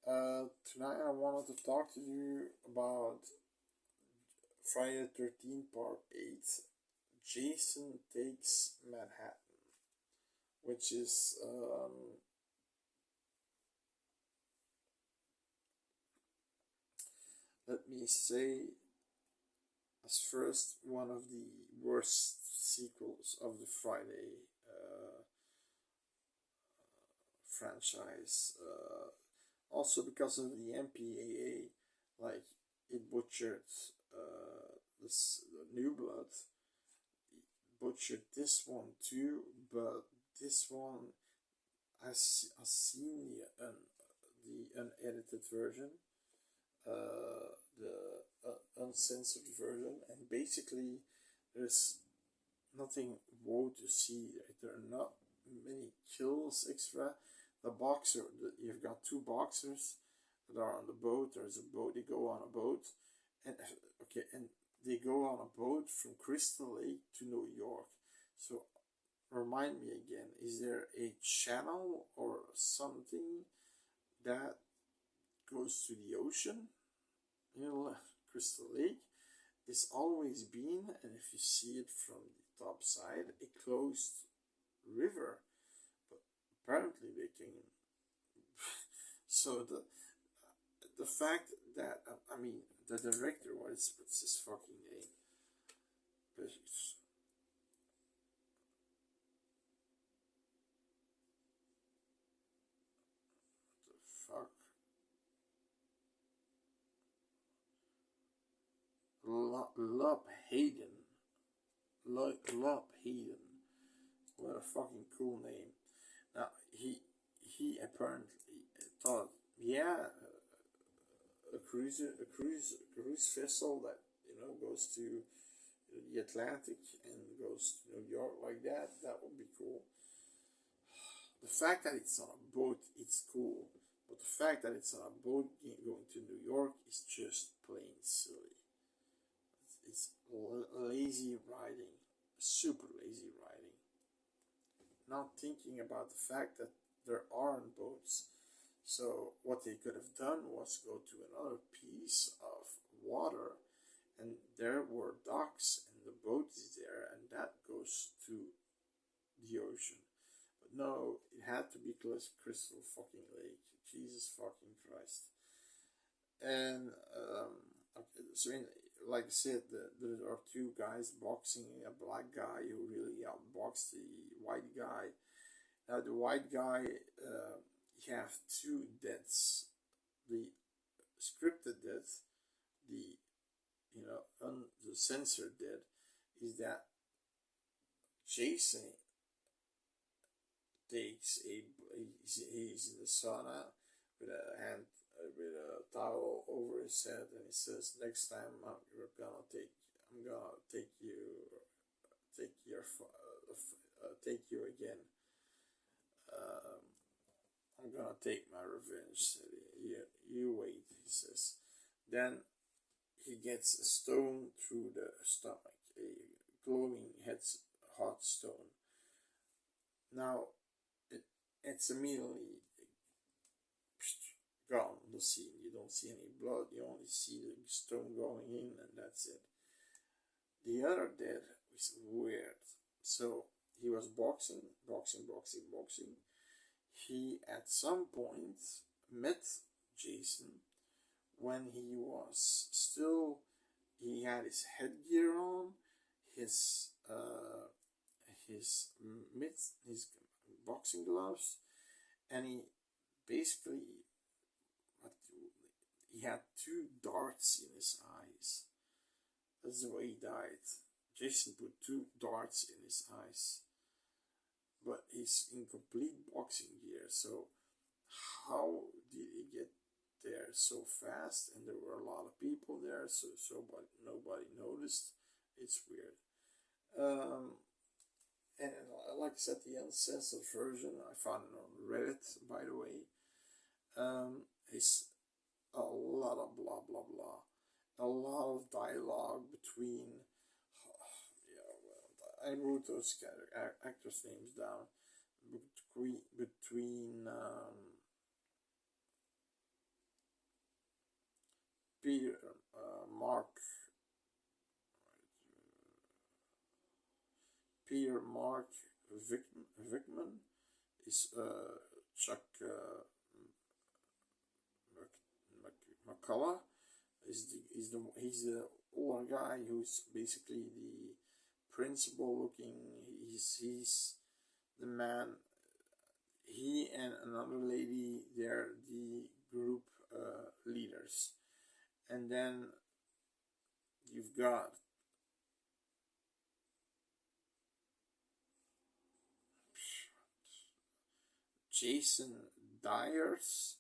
Tonight I wanted to talk to you about Friday the 13th Part 8, Jason Takes Manhattan, which is, let me say, as first, one of the worst sequels of the Friday franchise. Also because of the MPAA, like it butchered the New Blood, butchered this one too, but this one I've seen the unedited version, the uncensored version, and basically there's nothing wow to see. There are not many kills extra. You've got two boxers that are on the boat. There's a boat. They go on a boat, and okay, and they go on a boat from Crystal Lake to New York. So remind me again, is there a channel or something that goes to the ocean? You know, Crystal Lake is always been, and if you see it from the top side, a closed river. But apparently they can. So the fact that I mean the director, what's his fucking name? But the fuck, Lop Hayden, Lop Hayden. What a fucking cool name. Now he apparently thought, yeah, a cruise vessel that goes to the Atlantic and goes to New York like that. That would be cool. The fact that it's on a boat, it's cool. But the fact that it's on a boat going to New York is just plain silly. It's lazy writing, super lazy writing. Not thinking about the fact that there aren't boats. So what they could have done was go to another piece of water, and there were docks, and the boat is there, and that goes to the ocean. But no, it had to be Crystal fucking Lake. Jesus fucking Christ. And okay, so like I said, there are two guys boxing. A black guy who really outboxed the white guy. Now the white guy, he have two deaths. The scripted death, the the censored death, is that Jason takes he's in the sauna with a hand with a towel over his head, and he says, "Next time I'm gonna take you again. Um, I'm gonna take my revenge. You wait," he says. Then he gets a stone through the stomach, a glowing hot stone. Now it's immediately gone, the scene. You don't see any blood, you only see the stone going in, and that's it. The other dead was weird. So he was boxing. He at some point met Jason when he had his headgear on, his his boxing gloves, and basically he had two darts in his eyes. That's the way he died. Jason put two darts in his eyes, but he's in complete boxing gear. So how did he get there so fast? And there were a lot of people there, but nobody noticed. It's weird. And like I said, the uncensored version I found it on Reddit, by the way. Is a lot of blah blah blah, a lot of dialogue between. I wrote those actors' names down between Mark Vickman is Chuck McCullough he's the older guy who's basically the principal looking. He's the man. He and another lady, they're the group leaders. And then you've got Jason Dyers,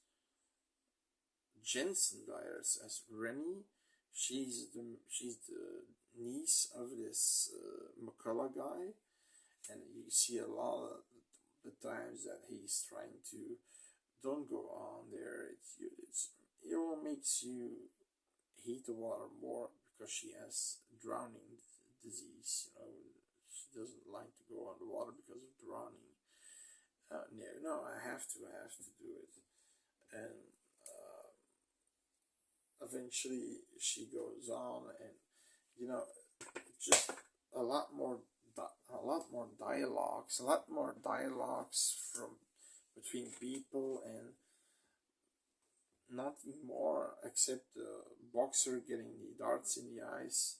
Jensen Dyers as Rennie. She's the niece of this McCullough guy, and you see a lot of the times that he's trying to don't go on there. It all makes you hate the water more because she has drowning disease. You know, she doesn't like to go on the water because of drowning. No, I have to do it, and eventually she goes on, and you know, just a lot more dialogues from between people, and nothing more except the boxer getting the darts in the eyes.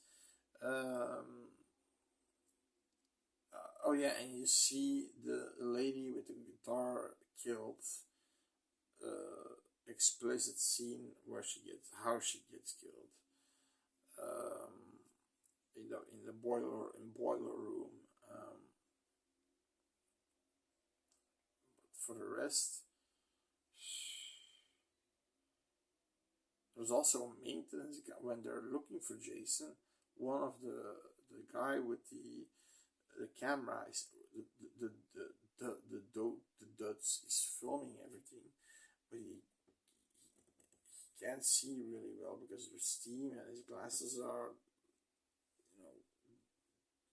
Oh yeah, and you see the lady with the guitar killed. Explicit scene where how she gets killed. In the boiler room. But for the rest, there's also a maintenance guy when they're looking for Jason. One of the guy with the camera is the duds is filming everything, but he can't see really well because of the steam, and his glasses are, you know,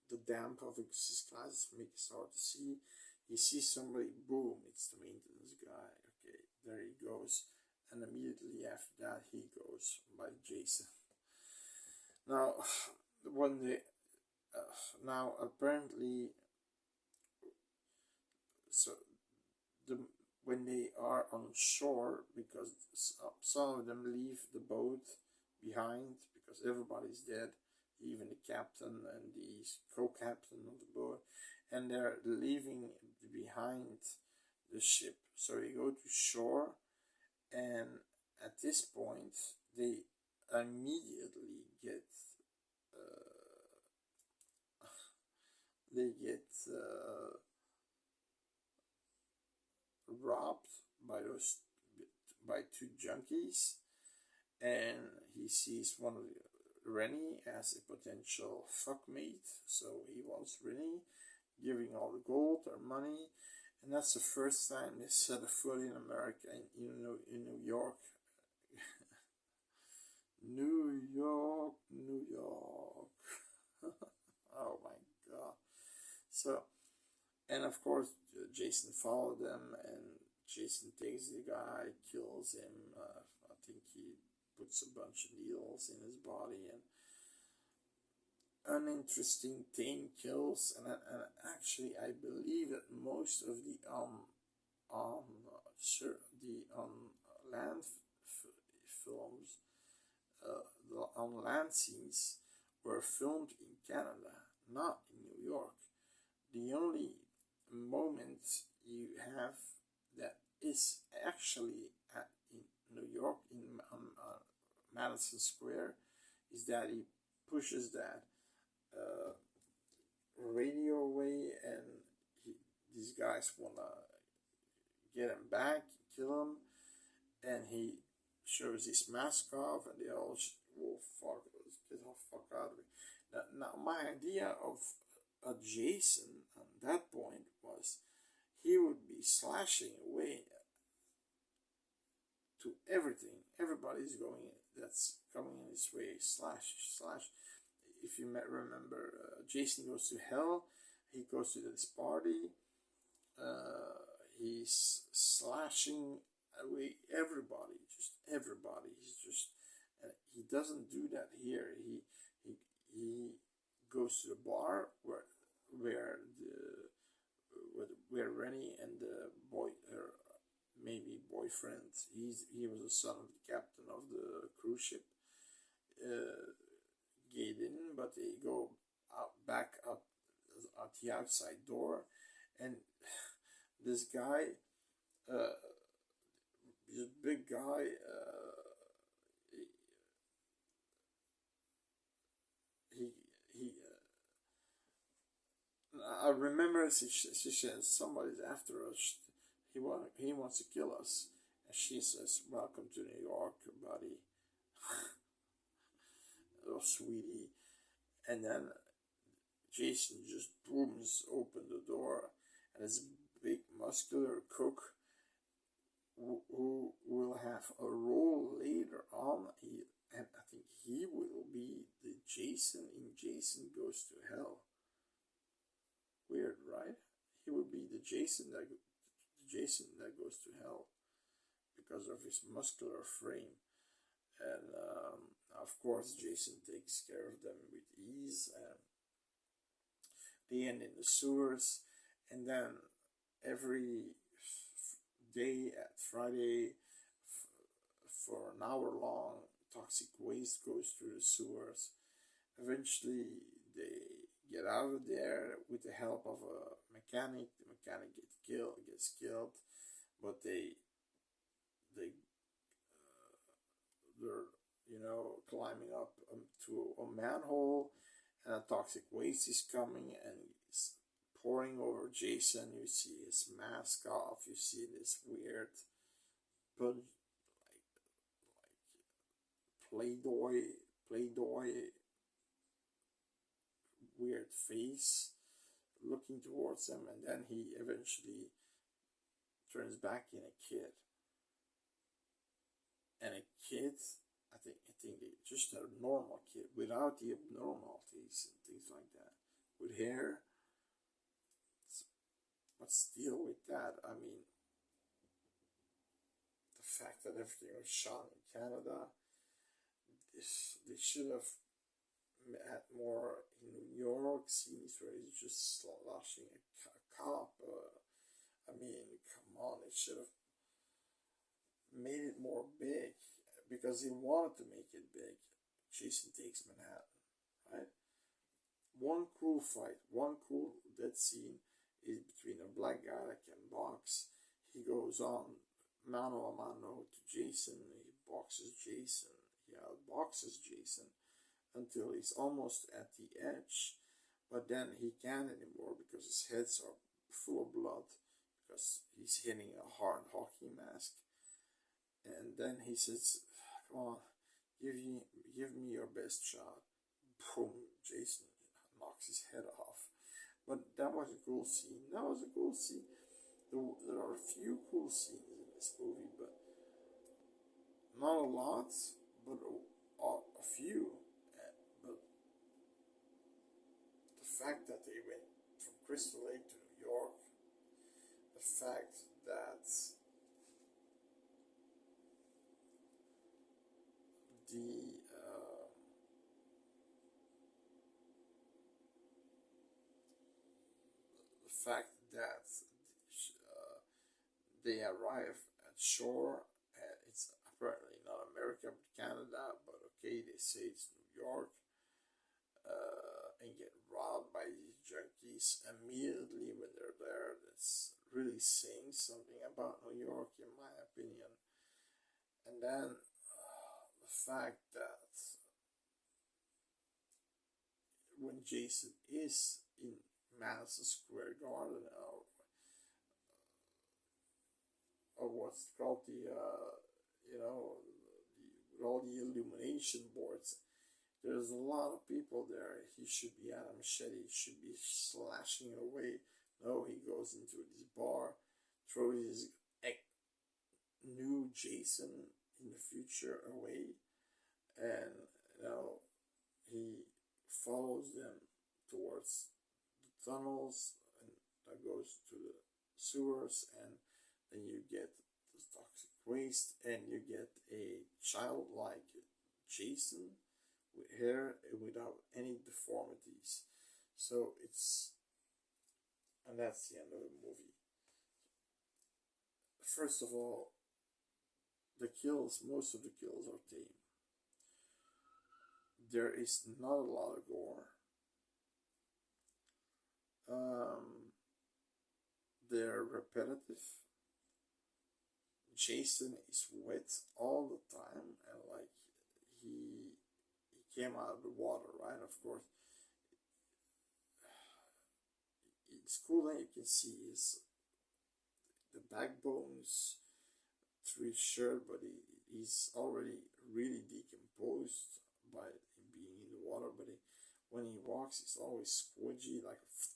the damp of his glasses make it hard to see. He sees somebody, boom, it's the maintenance guy. Okay, there he goes, and immediately after that he goes by Jason. Now, when they now apparently, so when they are on shore, because some of them leave the boat behind because everybody's dead, even the captain and the co-captain of the boat, and they're leaving behind the ship. So they go to shore, and at this point they immediately get robbed by two junkies, and he sees one of Rennie as a potential fuckmate, so he wants Rennie, giving all the gold or money, and that's the first time they set a foot in America, in New York. New York. Oh my god. So, and of course, Jason followed them, and Jason takes the guy, kills him. I think he puts a bunch of needles in his body, and uninteresting thing kills. And actually, I believe that most of the land films, the on land scenes were filmed in Canada, not in New York. The only moment you have that is actually in New York, in Madison Square, is that he pushes that radio away, and these guys wanna get him back, kill him, and he shows his mask off, and they all fuck, get the fuck out of it. Now my idea of a Jason at that point was he would be slashing away to everything. Everybody's going, that's coming in his way, slash. If you might remember, Jason goes to hell, he goes to this party, he's slashing away everybody, just everybody. He's just and he doesn't do that here. He goes to the bar where the where Rennie and the boy, maybe boyfriend, he was the son of the captain of the cruise ship, get in, but they go out back up at the outside door, and this guy, uh, this big guy, he he. I remember she says somebody's after us. He wants to kill us, and she says, "Welcome to New York, buddy." Oh, sweetie. And then Jason just booms open the door, and this big muscular cook who will have a role later on. And I think he will be the Jason in Jason Goes to Hell. Weird, right? He will be the Jason that goes to hell because of his muscular frame. And of course, Jason takes care of them with ease. And they end in the sewers, and then every day at Friday, for an hour long, toxic waste goes through the sewers. Eventually, they get out of there with the help of a mechanic. The mechanic gets killed, but they're climbing up to a manhole, and a toxic waste is coming and it's pouring over Jason. You see his mask off. You see this weird, but like Playdoy weird face looking towards him, and then he eventually turns back in a kid. And a kid, I think just a normal kid without the abnormalities and things like that, with hair. What's the deal with that? I mean, the fact that everything was shot in Canada, they should have had more in New York scenes where he's just slashing a cop. I mean, come on, it should have made it more big because he wanted to make it big. Jason Takes Manhattan, right? One cool fight, one cool dead scene is between a black guy that can box. He goes on mano a mano to Jason. He boxes Jason. He outboxes Jason until he's almost at the edge, but then he can't anymore because his heads are full of blood because he's hitting a hard hockey mask. And then he says, "Come on, give me your best shot." Boom! Jason knocks his head off. But that was a cool scene. There are a few cool scenes in this movie, but not a lot, but a few. But the fact that they went from Crystal Lake to New York, the fact that the fact that they arrive at shore, and it's apparently not America but Canada, but okay, they say it's New York, and get robbed by these junkies immediately when they're there. That's really saying something about New York, in my opinion. And then the fact that when Jason is in Madison Square Garden, or what's called all the illumination boards, there's a lot of people there. He should be at a machete, he should be slashing it away. No, he goes into this bar, throws his new Jason in the future away, and he follows them towards the tunnels and that goes to the sewers, and then you get the toxic waste, and you get a childlike Jason with hair and without any deformities. So and that's the end of the movie. First of all, most of the kills are tame. There is not a lot of gore. They're repetitive. Jason is wet all the time, and like he came out of the water, right? Of course, it's cool that you can see his the backbones through his shirt, but he's already really decomposed by him being in the water. But when he walks, it's always squidgy, like it's,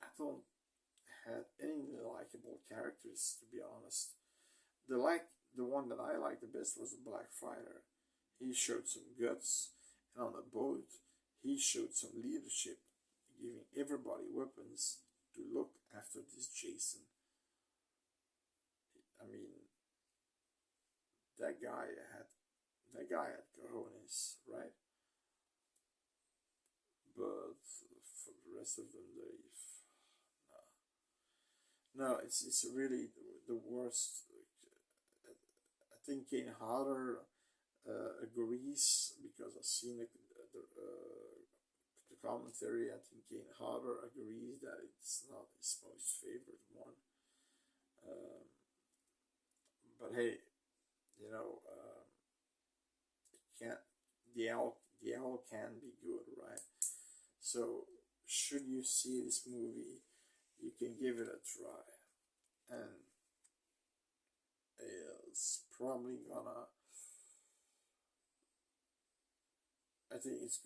I don't have any likable characters, to be honest. The one that I liked the best was the Black Fighter. He showed some guts, and on the boat, he showed some leadership, giving everybody weapons to look after this Jason. I mean, that guy had cojones, right? But for the rest of them, no, it's really the worst. I think Kane Hodder agrees, because I've seen the commentary. I think Kane Hodder agrees that it's not his most favorite one. But hey, you know, it can't. The owl can be good, right? So, should you see this movie, you can give it a try, and it's probably gonna. I think it's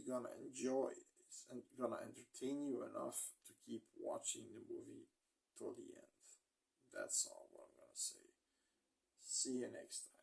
gonna enjoy. It's gonna entertain you enough to keep watching the movie till the end. That's all what I'm gonna say. See you next time.